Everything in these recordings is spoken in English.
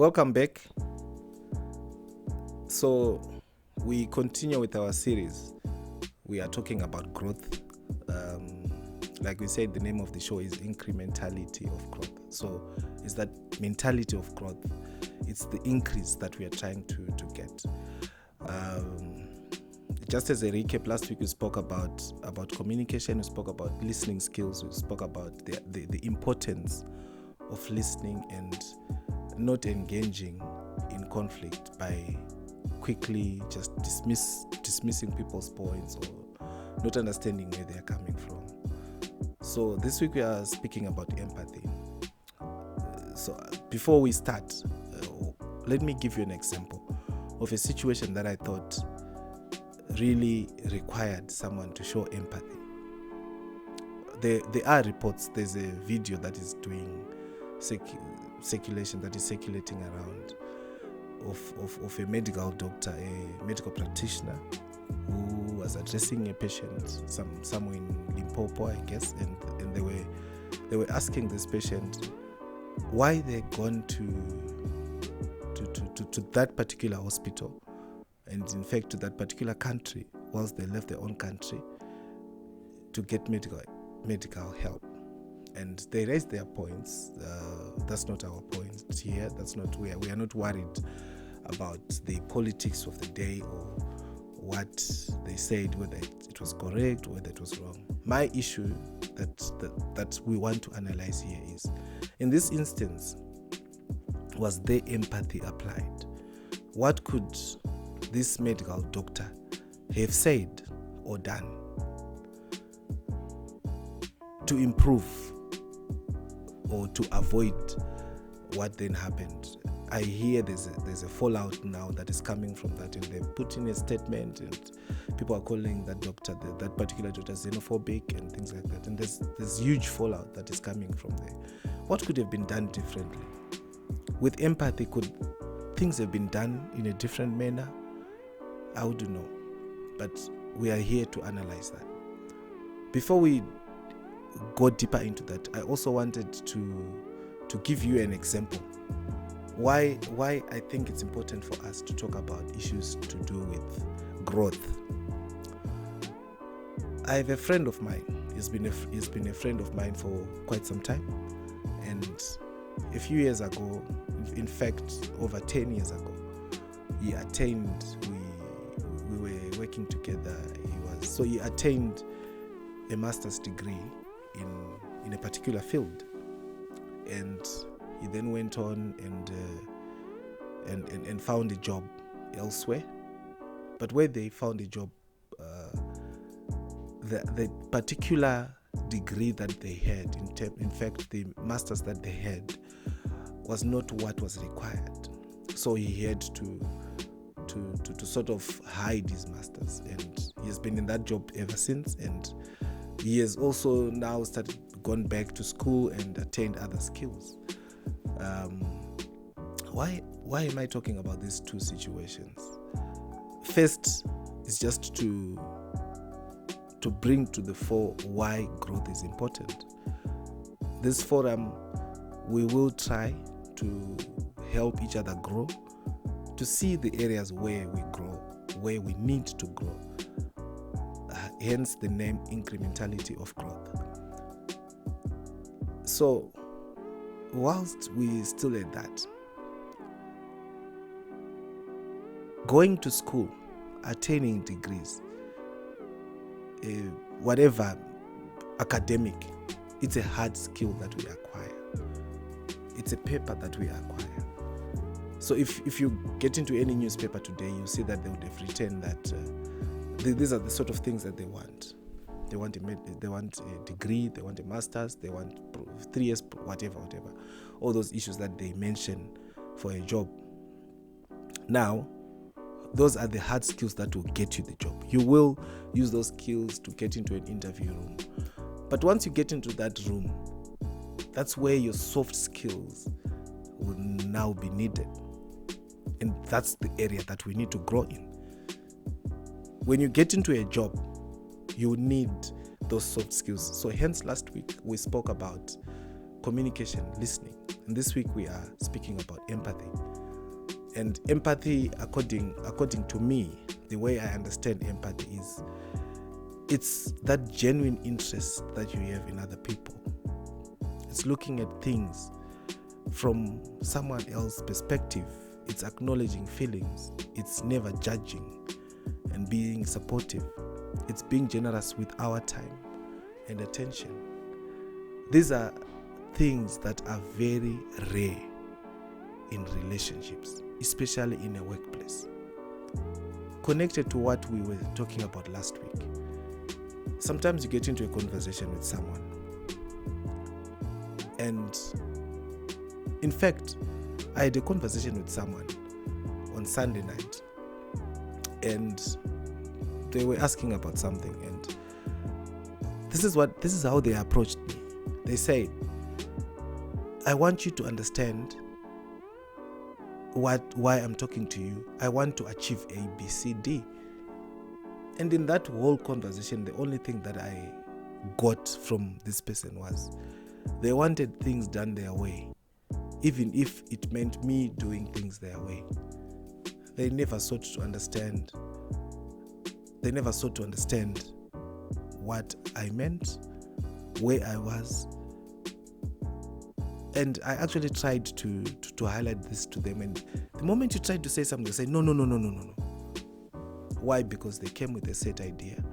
Welcome back. So we continue with our series. We are talking about growth. Like we said, the name of the show is Incrementality of Growth. So it's that mentality of growth. It's the increase that we are trying to get. Just as a recap, last week we spoke about communication, we spoke about listening skills, we spoke about the importance of listening and not engaging in conflict by quickly just dismissing people's points or not understanding where they are coming from. So this week we are speaking about empathy. So before we start, let me give you an example of a situation that I thought really required someone to show empathy. There are reports. There's a video that is doing circulation, that is circulating around of a medical doctor, a medical practitioner who was addressing a patient somewhere in Limpopo, I guess, and they were asking this patient why they'd gone to that particular hospital, and in fact to that particular country, whilst they left their own country to get medical help. And they raised their points. That's not our point here. That's not we are not worried about the politics of the day or what they said, whether it was correct or whether it was wrong. My issue that we want to analyze here is, in this instance, was there empathy applied? What could this medical doctor have said or done to improve or to avoid what then happened? I hear there's a fallout now that is coming from that, and they've put in a statement, and people are calling that particular doctor xenophobic and things like that. And there's huge fallout that is coming from there. What could have been done differently? With empathy, could things have been done in a different manner? I wouldn't know. But we are here to analyze that. Before we go deeper into that, I also wanted to give you an example. Why I think it's important for us to talk about issues to do with growth. I have a friend of mine. He's been a friend of mine for quite some time, and a few years ago, in fact over 10 years ago, he attained. We were working together. He attained a master's degree in a particular field, and he then went on and found a job elsewhere. But where they found a job, the particular degree that they had, in fact the masters that they had, was not what was required. So he had to sort of hide his masters, and he has been in that job ever since. And he has also now gone back to school and attained other skills. Why am I talking about these two situations? First is just to bring to the fore why growth is important. This forum, we will try to help each other grow, to see the areas where we grow, where we need to grow. Hence the name Incrementality of Growth. So, whilst we still at that, going to school, attaining degrees, whatever academic, it's a hard skill that we acquire. It's a paper that we acquire. So if you get into any newspaper today, you see that they would have written that these are the sort of things that they want. They want a degree, they want a master's, they want 3 years, whatever. All those issues that they mention for a job. Now, those are the hard skills that will get you the job. You will use those skills to get into an interview room. But once you get into that room, that's where your soft skills will now be needed. And that's the area that we need to grow in. When you get into a job, you need those soft skills. So hence last week we spoke about communication, listening. And this week we are speaking about empathy. And empathy, according to me, the way I understand empathy is, it's that genuine interest that you have in other people. It's looking at things from someone else's perspective. It's acknowledging feelings. It's never judging and being supportive. It's being generous with our time and attention. These are things that are very rare in relationships, especially in a workplace. Connected to what we were talking about last week, sometimes you get into a conversation with someone, and in fact, I had a conversation with someone on Sunday night, and they were asking about something, and this is how they approached me. They said, I want you to understand why I'm talking to you. I want to achieve A, B, C, D. And in that whole conversation, the only thing that I got from this person was they wanted things done their way, even if it meant me doing things their way. They never sought to understand. They never sought to understand what I meant, where I was. And I actually tried to highlight this to them. And the moment you tried to say something, they say, no. Why? Because they came with a set idea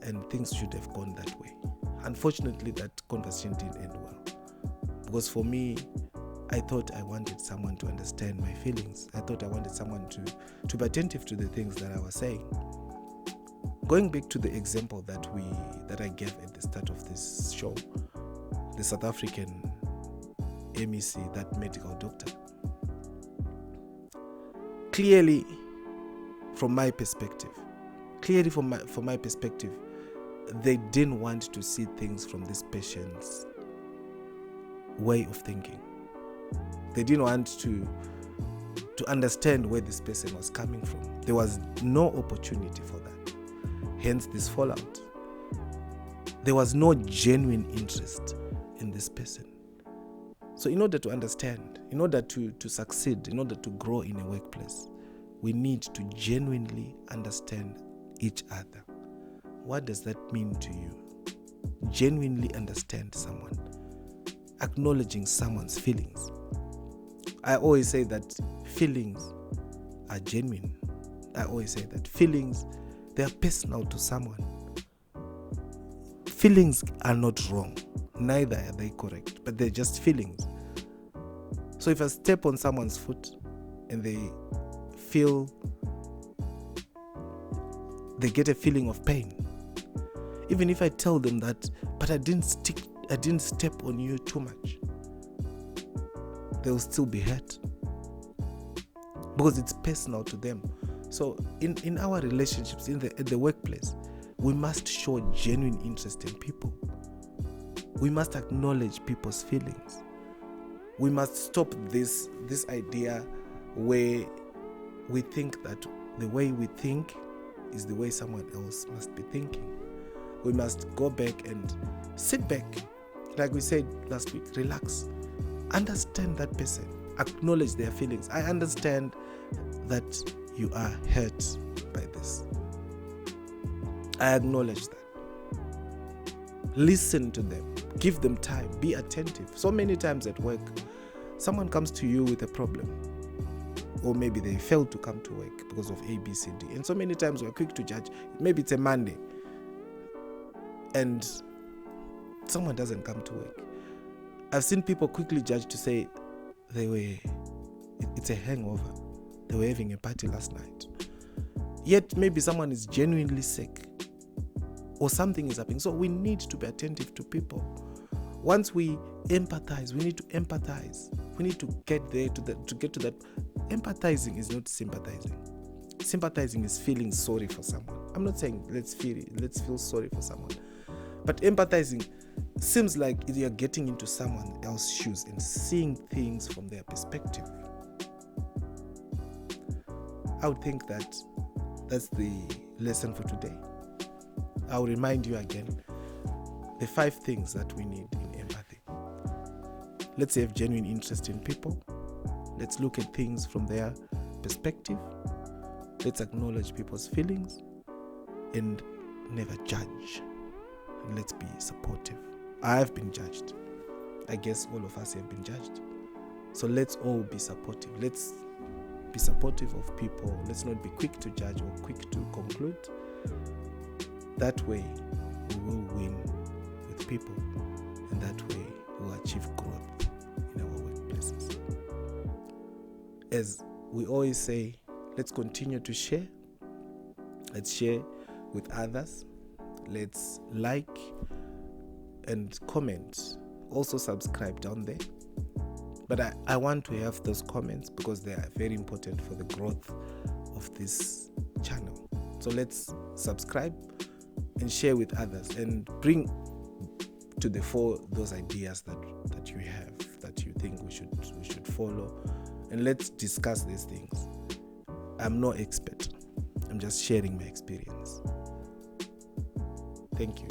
and things should have gone that way. Unfortunately, that conversation didn't end well. Because for me, I thought I wanted someone to understand my feelings. I thought I wanted someone to be attentive to the things that I was saying. Going back to the example that I gave at the start of this show, the South African MEC, that medical doctor. Clearly, from my perspective, they didn't want to see things from this patient's way of thinking. They didn't want to understand where this person was coming from. There was no opportunity for that. Hence this fallout. There was no genuine interest in this person. So in order to understand, in order to succeed, in order to grow in a workplace, we need to genuinely understand each other. What does that mean to you? Genuinely understand someone. Acknowledging someone's feelings. I always say that feelings are genuine. I always say that feelings, they are personal to someone. Feelings are not wrong. Neither are they correct, but they're just feelings. So if I step on someone's foot and they get a feeling of pain, even if I tell them that, but I didn't step on you too much, they'll still be hurt because it's personal to them. So in our relationships, in the workplace, we must show genuine interest in people. We must acknowledge people's feelings. We must stop this idea where we think that the way we think is the way someone else must be thinking. We must go back and sit back, like we said last week, relax, understand that person, acknowledge their feelings. I understand that you are hurt by this. I acknowledge that. Listen to them, give them time, be attentive. So many times at work, someone comes to you with a problem, or maybe they failed to come to work because of A, B, C, D. And so many times we're quick to judge. Maybe it's a Monday and someone doesn't come to work. I've seen people quickly judge to say it's a hangover. They were having a party last night. Yet maybe someone is genuinely sick or something is happening. So we need to be attentive to people. Once we empathize, we need to empathize. We need to get there to get to that. Empathizing is not sympathizing. Sympathizing is feeling sorry for someone. I'm not saying let's feel sorry for someone. But empathizing seems like you're getting into someone else's shoes and seeing things from their perspective. I would think that's the lesson for today. I'll remind you again, the 5 things that we need in empathy. Let's have genuine interest in people. Let's look at things from their perspective. Let's acknowledge people's feelings and never judge. And let's be supportive. I've been judged. I guess all of us have been judged. So let's all be supportive. Let's be supportive of people. Let's not be quick to judge or quick to conclude. That way, we will win with people, and that way, we'll achieve growth in our workplaces. As we always say, let's continue to share. Let's share with others. Let's like and comment. Also subscribe down there. But I want to have those comments because they are very important for the growth of this channel. So let's subscribe and share with others and bring to the fore those ideas that you have, that you think we should follow, and let's discuss these things. I'm no expert. I'm just sharing my experience. Thank you.